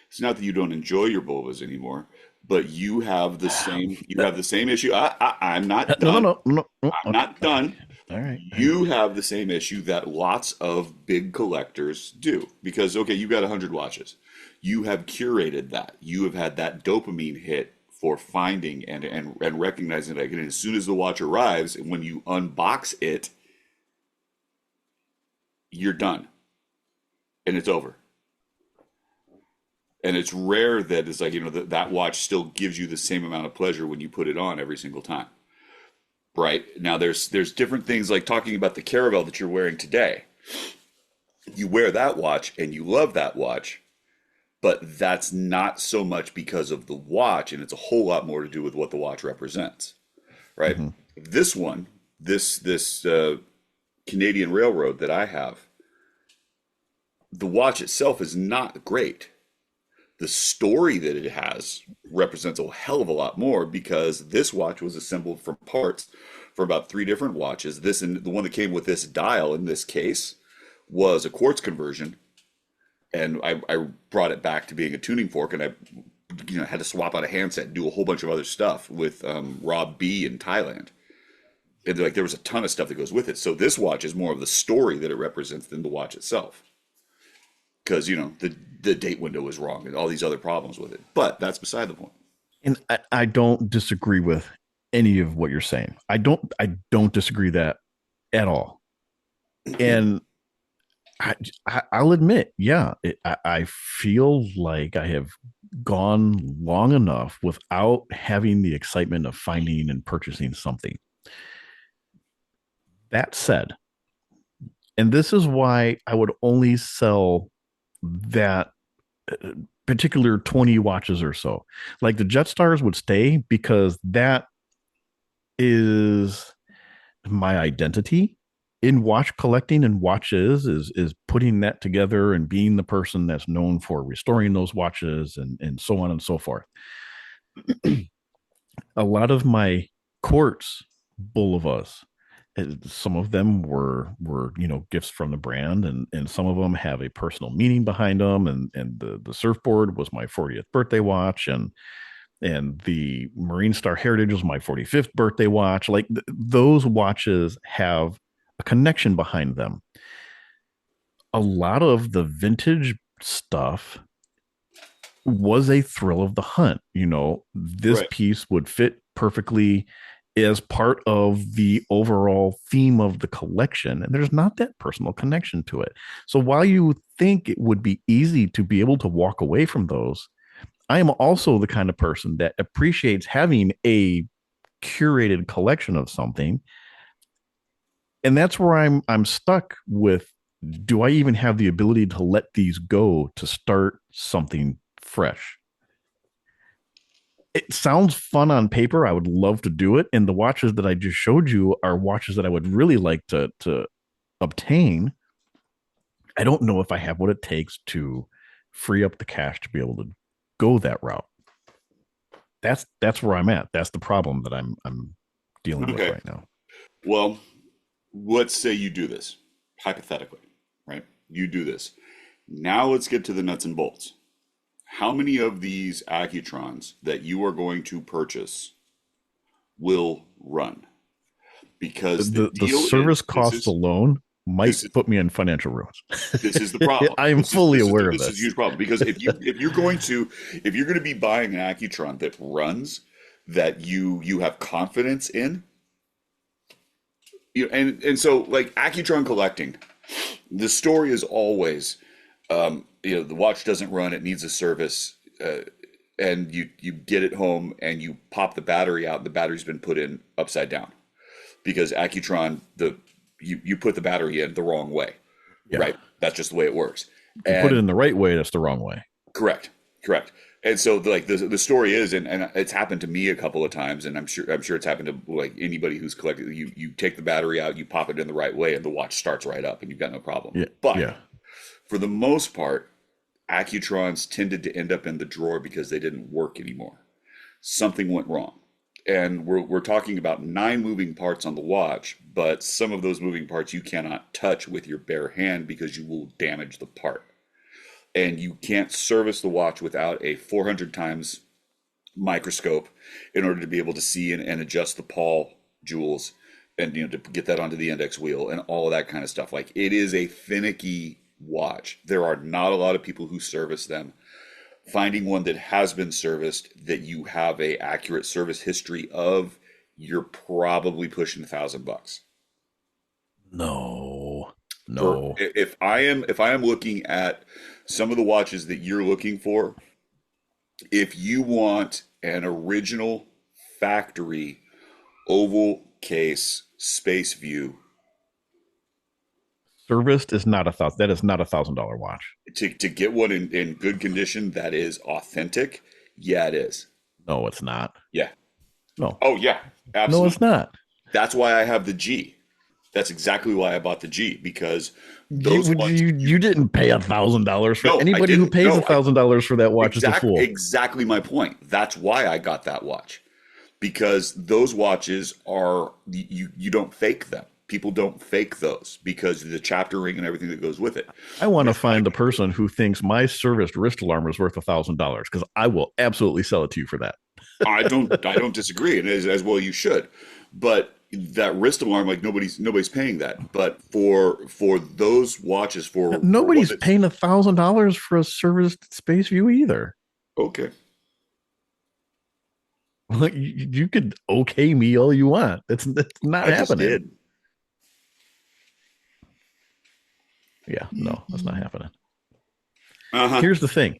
It's not that you don't enjoy your Bulovas anymore, but you have the same issue. I'm not No, no, done. no, no, no. I'm Okay, not done. all right, all right. You have the same issue that lots of big collectors do because okay, you got 100 watches. You have curated that. You have had that dopamine hit for finding and recognizing that. And as soon as the watch arrives, and when you unbox it, you're done, and it's over. And it's rare that it's like that watch still gives you the same amount of pleasure when you put it on every single time. Right now, there's different things like talking about the Caravel that you're wearing today. You wear that watch and you love that watch, but that's not so much because of the watch, and it's a whole lot more to do with what the watch represents. Right? Mm-hmm. This one, this Canadian Railroad that I have, the watch itself is not great. The story that it has represents a hell of a lot more because this watch was assembled from parts for about three different watches. This and the one that came with this dial in this case was a quartz conversion, and I brought it back to being a tuning fork, and I had to swap out a handset and do a whole bunch of other stuff with Rob B in Thailand. And like there was a ton of stuff that goes with it. So this watch is more of the story that it represents than the watch itself because the date window was wrong and all these other problems with it. But that's beside the point. And I don't disagree with any of what you're saying. I don't disagree that at all. And I'll admit, yeah, I feel like I have gone long enough without having the excitement of finding and purchasing something. That said, and this is why I would only sell that particular 20 watches or so. Like the Jetstars would stay because that is my identity in watch collecting and watches is putting that together and being the person that's known for restoring those watches and so on and so forth. A lot of my quartz Bulovas, some of them were gifts from the brand, and some of them have a personal meaning behind them. And the surfboard was my 40th birthday watch, and and the Marine Star Heritage was my 45th birthday watch. Like those watches have a connection behind them. A lot of the vintage stuff was a thrill of the hunt. You know, this Right. piece would fit perfectly as part of the overall theme of the collection, and there's not that personal connection to it. So while you think it would be easy to be able to walk away from those, I am also the kind of person that appreciates having a curated collection of something, and that's where I'm stuck with, do I even have the ability to let these go to start something fresh? It sounds fun on paper. I would love to do it. And the watches that I just showed you are watches that I would really like to obtain. I don't know if I have what it takes to free up the cash to be able to go that route. That's where I'm at. That's the problem that I'm dealing with Okay. right now. Well, let's say you do this, hypothetically, right? You do this. Now let's get to the nuts and bolts. How many of these Accutrons that you are going to purchase will run? Because the The deal service is costs alone this might is put me in financial ruins. this is the problem. I am fully aware of This is a this. huge problem because if you're going to be buying an Accutron that runs, that you have confidence in, and so like Accutron collecting, the story is always, the watch doesn't run, it needs a service, and you get it home and you pop the battery out, and the battery's been put in upside down because Accutron, you put the battery in the wrong way, Yeah. right? That's just the way it works. If you put it And in the right way, that's the wrong way. correct, correct. And so like the story is, and it's happened to me a couple of times, and I'm sure it's happened to like anybody who's collected. You take the battery out, you pop it in the right way, and the watch starts right up, and you've got no problem. Yeah. But Yeah. for the most part, Accutrons tended to end up in the drawer because they didn't work anymore. Something went wrong. And we're talking about 9 moving parts on the watch, but some of those moving parts you cannot touch with your bare hand because you will damage the part. And you can't service the watch without a 400 times microscope in order to be able to see and adjust the pawl jewels, and to get that onto the index wheel and all of that kind of stuff. Like, it is a finicky watch. There are not a lot of people who service them. Finding one that has been serviced, that you have a accurate service history of, you're probably pushing $1,000. No. For No. if I am looking at some of the watches that you're looking for, if you want an original factory oval case space view, Serviced is not $1,000. That is not $1,000 watch. to get one in good condition that is authentic, yeah, it is. No, it's not. Yeah. No. Oh yeah, No, it's absolutely. not. That's why I have the G. That's exactly why I bought the G, because You those ones you didn't pay $1,000 for no, I anybody who didn't. pays No, $1,000 for that watch is a fool. exactly my point. That's why I got that watch. Because those watches are, you don't fake them. People don't fake those because of the chapter ring and everything that goes with it. I want to find the person who thinks my serviced wrist alarm is worth $1,000 because I will absolutely sell it to you for that. I don't disagree, and as well you should. But that wrist alarm, like nobody's paying that. But for those watches, for Nobody's what paying $1,000 for a serviced Space View either. okay. Like you could okay me all you want. It's not I just happening. did. Yeah, no, that's not happening. Uh-huh. Here's the thing.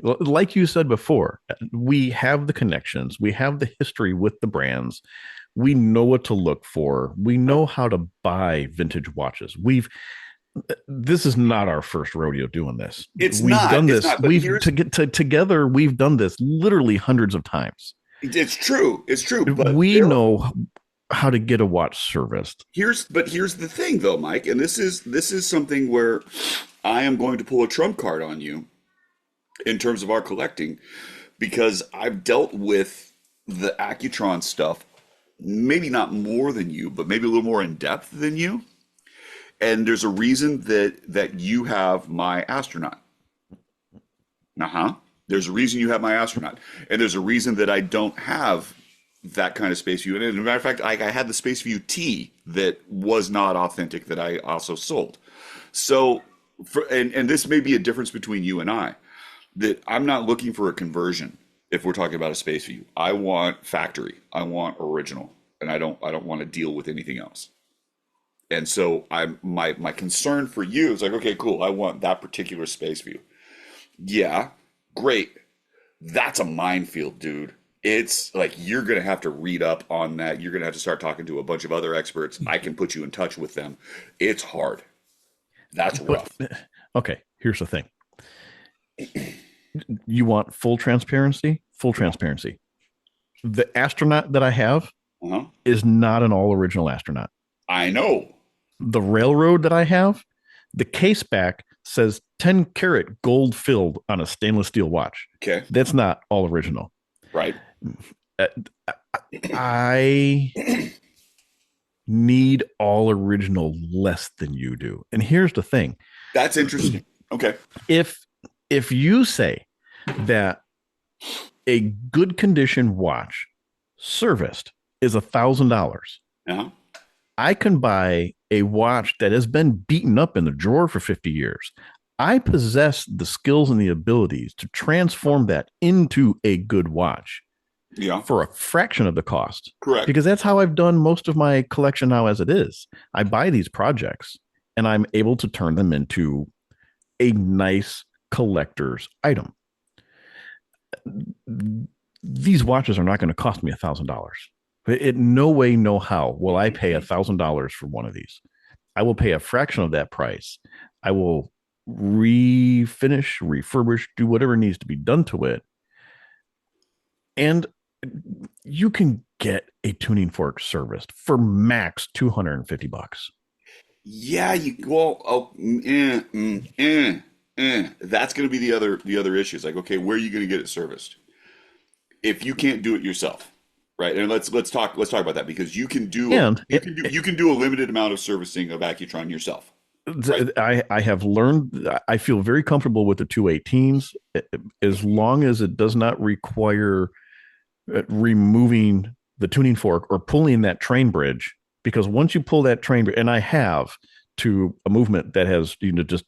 Like you said before, we have the connections, we have the history with the brands, we know what to look for, we know how to buy vintage watches. This is not our first rodeo doing this. It's We've not. done It's this. not. But We've here's together. We've done this literally hundreds of times. it's true. It's true. But We know how to get a watch serviced. here's the thing though, Mike, and this is something where I am going to pull a trump card on you in terms of our collecting, because I've dealt with the Accutron stuff, maybe not more than you, but maybe a little more in depth than you. And there's a reason that you have my astronaut. Uh-huh. There's a reason you have my astronaut, and there's a reason that I don't have that kind of space view. And as a matter of fact, I had the space view T that was not authentic that I also sold. So, and this may be a difference between you and I, that I'm not looking for a conversion. If we're talking about a space view, I want factory, I want original, and I don't want to deal with anything else. And so my concern for you is like, okay, cool, I want that particular space view. Yeah, great. That's a minefield, dude. It's like you're going to have to read up on that. You're going to have to start talking to a bunch of other experts. I can put you in touch with them. It's hard. That's But rough. okay, here's the thing. You want full transparency? Full Yeah. transparency. The astronaut that I have Uh-huh. is not an all original astronaut. I know. The railroad that I have, the case back says 10 karat gold filled on a stainless steel watch. Okay. That's not all original. Right. Uh, I need all original less than you do. And here's the thing. That's interesting. Okay. If you say that a good condition watch serviced is $1,000, Uh-huh. I can buy a watch that has been beaten up in the drawer for 50 years. I possess the skills and the abilities to transform that into a good watch Yeah. for a fraction of the cost, Correct. because that's how I've done most of my collection now as it is. I buy these projects and I'm able to turn them into a nice collector's item. These watches are not going to cost me $1,000. In no way, no how will I pay $1,000 for one of these. I will pay a fraction of that price. I will refinish, refurbish, do whatever needs to be done to it. And you can get a tuning fork serviced for max $250. Yeah, that's going to be the other issue. It's like, okay, where are you going to get it serviced? If you can't do it yourself, right? And let's talk about that, because And you can do a limited amount of servicing of Accutron yourself. Right. I have learned, I feel very comfortable with the 218s as long as it does not require removing the tuning fork or pulling that train bridge. Because once you pull that train, and I have, to a movement that has, just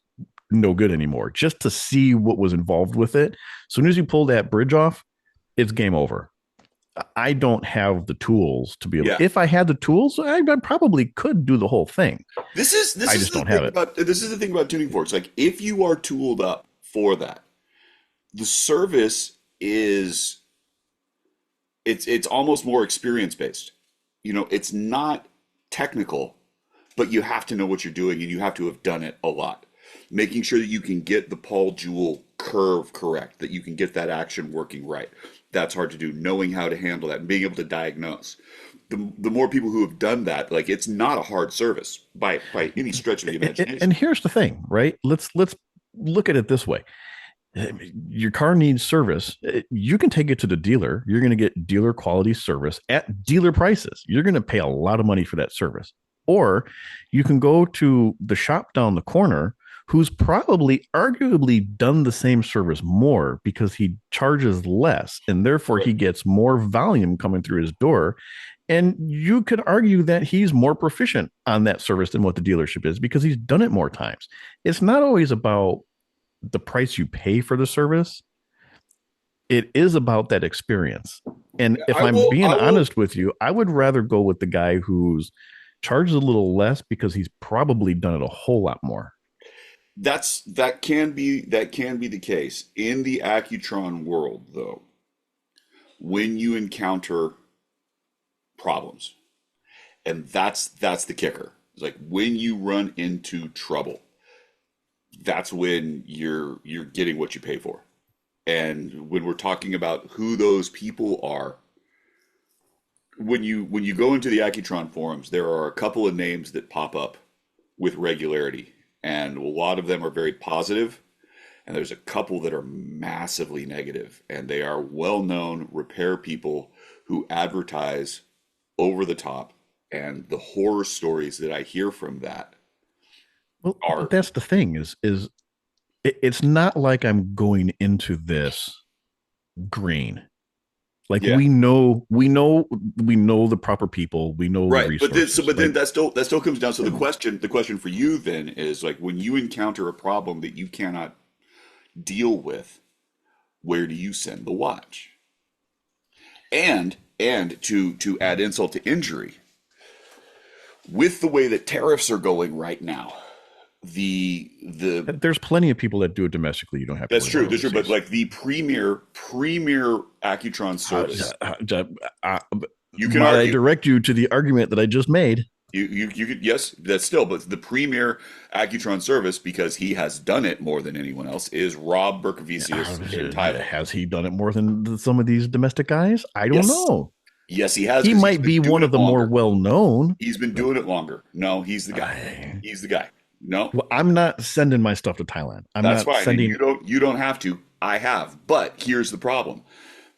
no good anymore, just to see what was involved with it. As soon as you pull that bridge off, it's game over. I don't have the tools to be able. Yeah. If I had the tools, I probably could do the whole thing. This I is just the don't have thing it. about this is the thing about tuning forks. Like, if you are tooled up for that, the service is it's almost more experience based. It's not technical, but you have to know what you're doing, and you have to have done it a lot. Making sure that you can get the Paul Jewell curve correct, that you can get that action working right. That's hard to do. Knowing how to handle that and being able to diagnose. The more people who have done that, like, it's not a hard service by any stretch of the imagination. And here's the thing, right? Let's look at it this way. Your car needs service. You can take it to the dealer. You're going to get dealer quality service at dealer prices. You're going to pay a lot of money for that service. Or you can go to the shop down the corner who's probably arguably done the same service more because he charges less, and therefore he gets more volume coming through his door. And you could argue that he's more proficient on that service than what the dealership is because he's done it more times. It's not always about the price you pay for the service. It is about that experience. And if I'm being honest with you, I would rather go with the guy who's charges a little less because he's probably done it a whole lot more. That can be the case in the Accutron world, though. When you encounter problems, and that's the kicker. It's like when you run into trouble, that's when you're getting what you pay for. And when we're talking about who those people are, when you go into the Accutron forums, there are a couple of names that pop up with regularity, and a lot of them are very positive, and there's a couple that are massively negative, and they are well-known repair people who advertise over the top, and the horror stories that I hear from that Well, that's the thing is it's not like I'm going into this green. Like Yeah. we know the proper people. We know the Right. resources. But then Like, that still comes down. So the question for you then is like when you encounter a problem that you cannot deal with, where do you send the watch? And to add insult to injury, with the way that tariffs are going right now, the there's plenty of people that do it domestically. You don't have to that's worry true, about that's true. But overseas. like the premier Accutron Uh, service, uh, you can might I argue direct you to the argument that I just made? you could, yes, that's still, but the premier Accutron service, because he has done it more than anyone else, is Rob Berkovicius in Thailand. Has he done it more than some of these domestic guys? I don't Yes, know. yes, he has He because he's might been be doing one of it the more longer. well known. He's been But doing it longer. No, he's the guy. He's the guy. No, well, I'm not sending my stuff to Thailand. I'm that's not fine, and you sending. don't have to. I have, but here's the problem.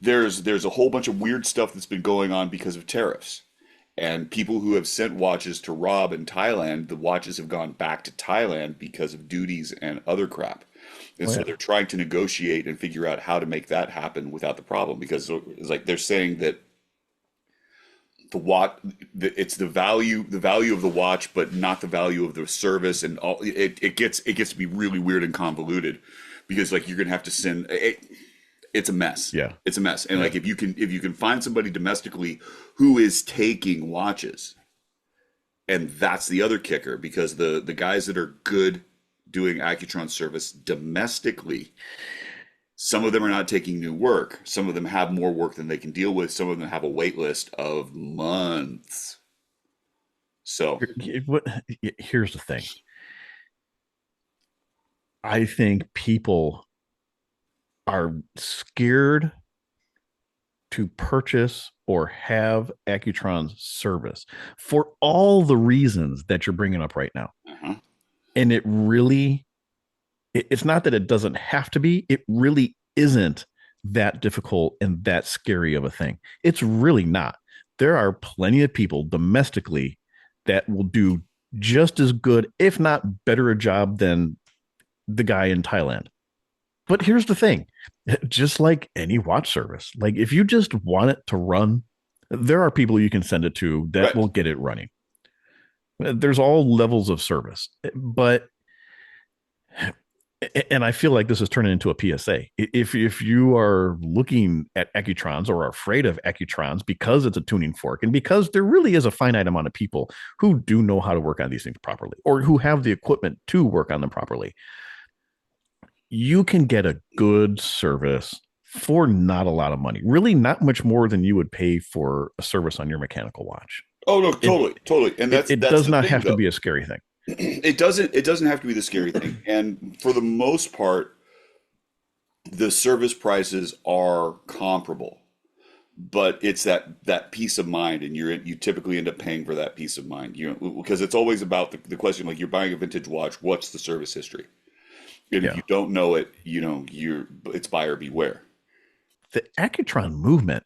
There's a whole bunch of weird stuff that's been going on because of tariffs. And people who have sent watches to Rob in Thailand, the watches have gone back to Thailand because of duties and other crap. And Oh so yeah, they're trying to negotiate and figure out how to make that happen without the problem. Because it's like they're saying that the watch, it's the value of the watch, but not the value of the service, and all it gets to be really weird and convoluted, because like you're gonna have to send it's a mess. yeah, It's a mess. And yeah. like if you can find somebody domestically who is taking watches, and that's the other kicker, because the guys that are good doing Accutron service domestically, some of them are not taking new work. Some of them have more work than they can deal with. Some of them have a wait list of months. So, Here's the thing. I think people are scared to purchase or have Accutron's service for all the reasons that you're bringing up right now. uh-huh. And it's not that it doesn't have to be, it really isn't that difficult and that scary of a thing. It's really not. There are plenty of people domestically that will do just as good, if not better, a job than the guy in Thailand. But here's the thing, just like any watch service, like if you just want it to run, there are people you can send it to that Right. will get it running. There's all levels of service, but and I feel like this is turning into a PSA. If you are looking at Accutrons or are afraid of Accutrons because it's a tuning fork and because there really is a finite amount of people who do know how to work on these things properly or who have the equipment to work on them properly, you can get a good service for not a lot of money. Really, not much more than you would pay for a service on your mechanical watch. Oh no, It totally, totally. And it, it that's does the not thing have to though. be a scary thing. It doesn't have to be the scary thing. And for the most part, the service prices are comparable. But it's that peace of mind, and you typically end up paying for that peace of mind. Because it's always about the question, like you're buying a vintage watch, what's the service history? And if Yeah. you don't know it, it's buyer beware. The Accutron movement,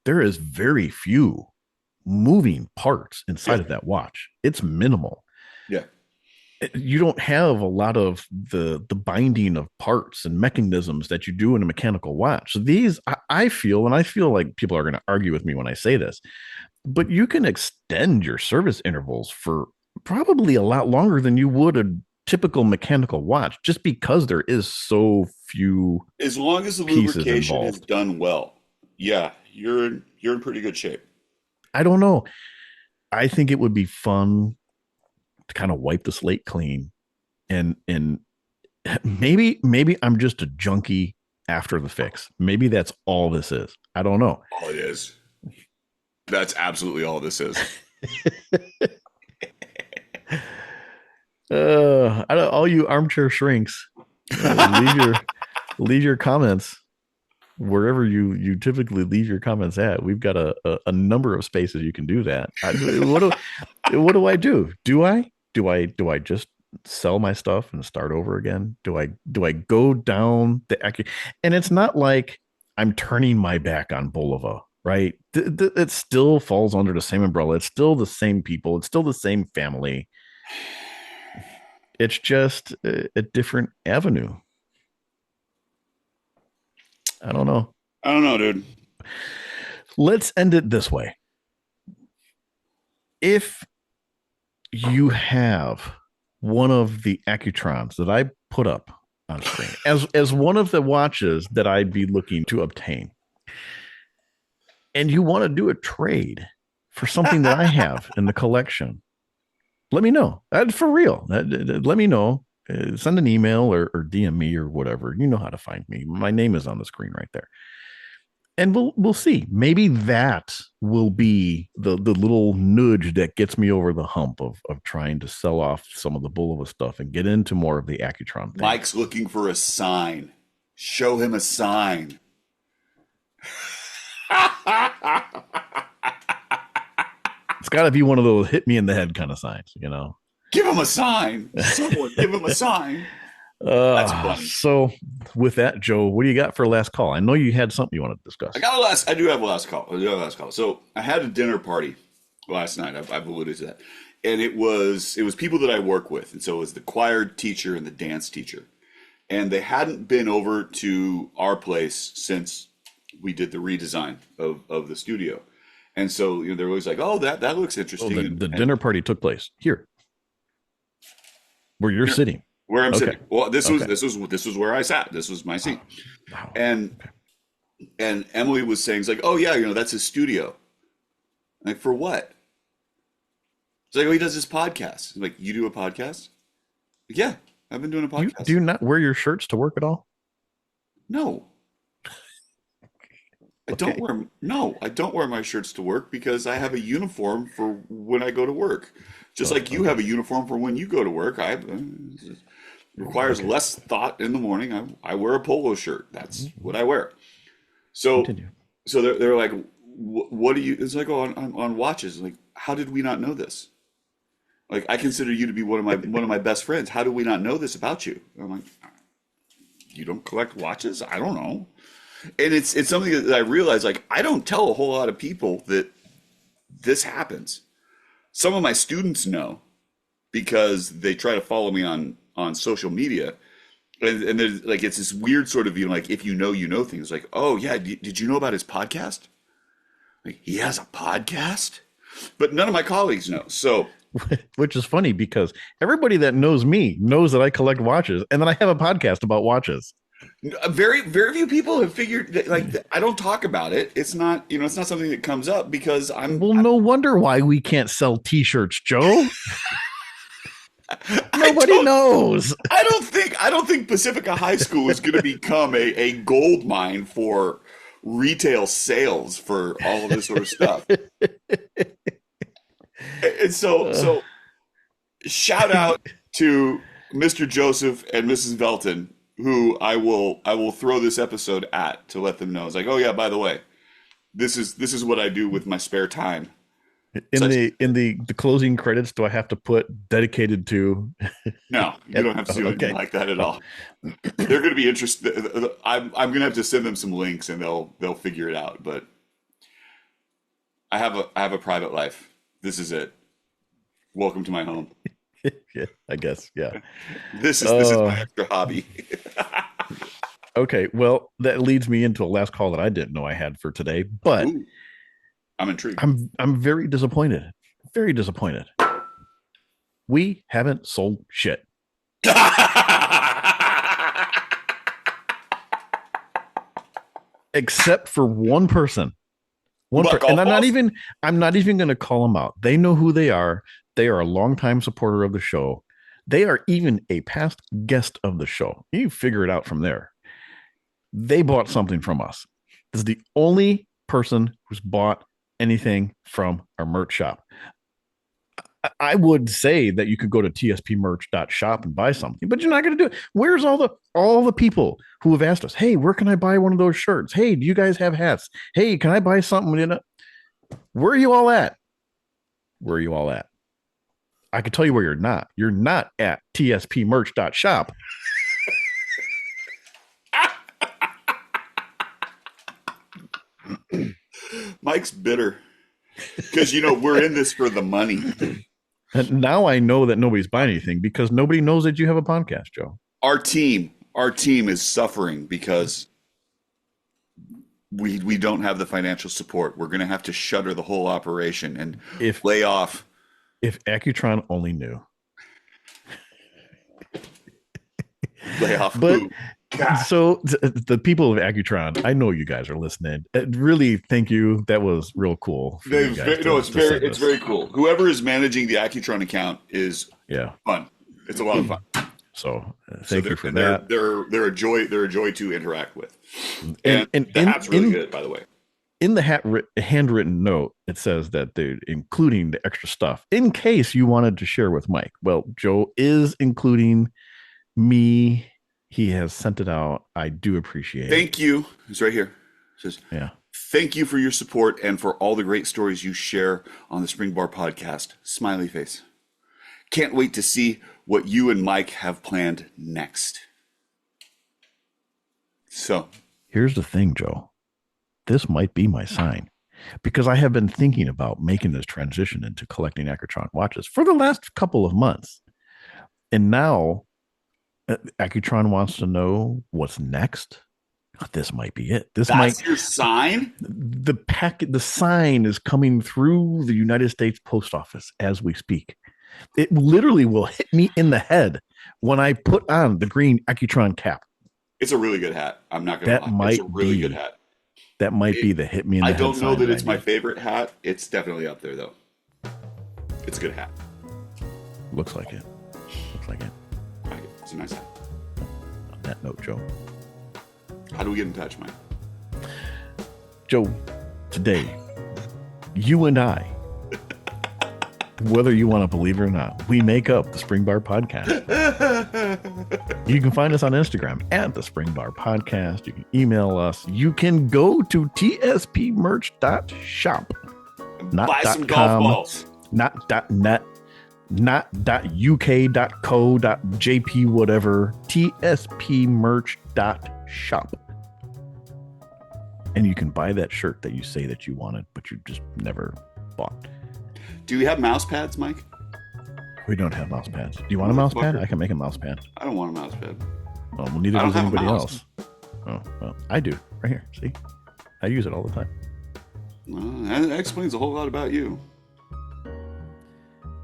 there is very few moving parts Yeah, inside of that watch. It's minimal. yeah. You don't have a lot of the binding of parts and mechanisms that you do in a mechanical watch. So these, I feel, and I feel like people are going to argue with me when I say this, but you can extend your service intervals for probably a lot longer than you would a typical mechanical watch, just because there is so few As long as the pieces lubrication is involved. done well, yeah, you're in pretty good shape. I don't know. I think it would be fun to kind of wipe the slate clean and maybe I'm just a junkie after the fix. Maybe that's all this is. I don't know. All it is. That's absolutely all this is. All you armchair shrinks, leave your comments wherever you typically leave your comments at. We've got a number of spaces you can do that. What do I do? Do I just sell my stuff and start over again? Do I go down and it's not like I'm turning my back on Bolova, right? It still falls under the same umbrella. It's still the same people. It's still the same family. It's just a different avenue. I don't know. I don't know, dude. Let's end it this way. If you have one of the Accutrons that I put up on screen as one of the watches that I'd be looking to obtain, and you want to do a trade for something that I have in the collection, let me know. For real. Let me know. Send an email or DM me or whatever. You know how to find me. My name is on the screen right there. And we'll see. Maybe that will be the little nudge that gets me over the hump of trying to sell off some of the Bulovas stuff and get into more of the Accutron thing. Mike's looking for a sign. Show him a sign. It's got to be one of those hit me in the head kind of signs, you know. Give him a sign. Someone give him a sign. That's funny. So with that, Joe, what do you got for a last call? I know you had something you want to discuss. I do have a last call. So I had a dinner party last night. I've alluded to that. And it was people that I work with. And so it was the choir teacher and the dance teacher. And they hadn't been over to our place since we did the redesign of the studio. And so, they're always like, "Oh, that looks interesting." The dinner party took place here, where you're sitting. Where I'm sitting. Well, this was where I sat. This was my seat. Wow. And Emily was saying, "It's like, oh yeah, that's his studio." I'm like, for what? It's like, oh, he does this podcast. I'm like, you do a podcast? Like, yeah, I've been doing a podcast. Do you not wear your shirts to work at all? No. I don't wear my shirts to work because I have a uniform for when I go to work. Just like you have a uniform for when you go to work. It requires less thought in the morning. I wear a polo shirt. That's what I wear. So Continue. So they're like, what do you? It's like, oh, on watches. Like, how did we not know this? Like, I consider you to be one of my best friends. How do we not know this about you? I'm like, you don't collect watches? I don't know. And it's something that I realize, like, I don't tell a whole lot of people that this happens. Some of my students know because they try to follow me on social media. And there's like, it's this weird sort of, like, if you know things, like, oh yeah, did you know about his podcast? Like, he has a podcast? But none of my colleagues know. So, which is funny because everybody that knows me knows that I collect watches and then I have a podcast about watches. Very, very few people have figured that, like, I don't talk about it. It's not, it's not something that comes up because no wonder why we can't sell t-shirts, Joe. Nobody knows. I don't think Pacifica High School is going to become a gold mine for retail sales for all of this sort of stuff. And so shout out to Mr. Joseph and Mrs. Velton, who I will throw this episode at to let them know. It's like, oh yeah, by the way, this is what I do with my spare time. In the closing credits, do I have to put dedicated to? No, you don't have to do anything like that at all. They're going to be interested. I'm going to have to send them some links and they'll figure it out. But I have a private life. This is it. Welcome to my home. Yeah, I guess. Yeah. This is my extra hobby. Okay, well, that leads me into a last call that I didn't know I had for today, but Ooh, I'm intrigued. I'm very disappointed. Very disappointed. We haven't sold shit. Except for one person. And I'm not even going to call them out. They know who they are. They are a longtime supporter of the show. They are even a past guest of the show. You figure it out from there. They bought something from us. This is the only person who's bought anything from our merch shop. I would say that you could go to tspmerch.shop and buy something, but you're not going to do it. Where's all the people who have asked us, hey, where can I buy one of those shirts? Hey, do you guys have hats? Hey, can I buy something? Where are you all at? Where are you all at? I can tell you where you're not. You're not at tspmerch.shop. Mike's bitter because we're in this for the money. And now I know that nobody's buying anything because nobody knows that you have a podcast, Joe. Our team is suffering because we don't have the financial support. We're going to have to shutter the whole operation and If lay off. if Accutron only knew. Lay off But who? God. so the people of Accutron, I know you guys are listening. Really, thank you. That was real cool. For you guys It's very cool. Whoever is managing the Accutron account is fun. It's a lot of fun. So thank you for that. They're a joy. They're a joy to interact with. And the hat's really good, by the way. In the handwritten note, it says that they're including the extra stuff in case you wanted to share with Mike. Well, Joe is including me. He has sent it out. I do appreciate it. Thank you. It's right here. It says, yeah. Thank you for your support and for all the great stories you share on the Spring Bar podcast. Smiley face. Can't wait to see what you and Mike have planned next. So here's the thing, Joe. This might be my sign because I have been thinking about making this transition into collecting Accutron watches for the last couple of months. And now Accutron wants to know what's next. This might be it. That's your sign? The sign is coming through the United States Post Office as we speak. It literally will hit me in the head when I put on the green Accutron cap. It's a really good hat. I'm not going to lie. It's a really good hat. That might be the hit me in the head. I don't know that it's my favorite hat. It's definitely up there, though. It's a good hat. Looks like it. It's a nice hat. On that note, Joe. How do we get in touch, Mike? Joe, today, you and I, whether you want to believe it or not, we make up the Spring Bar Podcast. You can find us on Instagram at the Spring Bar Podcast. You can email us. You can go to tspmerch.shop. Buy some golf balls. Not .net, not .uk.co, .jp, whatever. tspmerch.shop. And you can buy that shirt that you say that you wanted, but you just never bought. Do we have mouse pads, Mike? We don't have mouse pads. Do you want a mouse pad? I can make a mouse pad. I don't want a mouse pad. Well, neither does anybody else. Oh, well, I do. Right here. See? I use it all the time. Well, that explains a whole lot about you.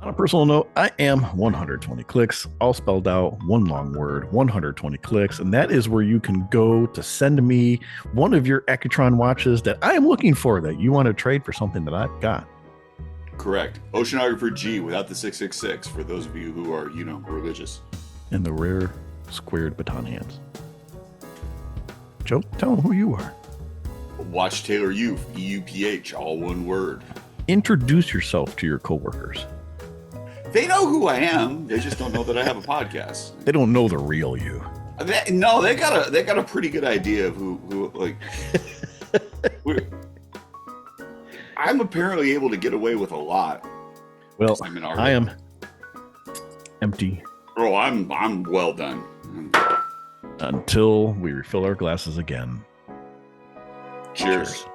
On a personal note, I am 120 clicks, all spelled out, one long word, 120 clicks. And that is where you can go to send me one of your Accutron watches that I am looking for that you want to trade for something that I've got. Correct. Oceanographer G without the 666 for those of you who are, religious. And the rare squared baton hands. Joe, tell them who you are. Watch Taylor Youth, EUPH, all one word. Introduce yourself to your coworkers. They know who I am. They just don't know that I have a podcast. They don't know the real you. They got a pretty good idea of who like. I'm apparently able to get away with a lot. Well, I am empty. Oh, I'm well done. Until we refill our glasses again. Cheers.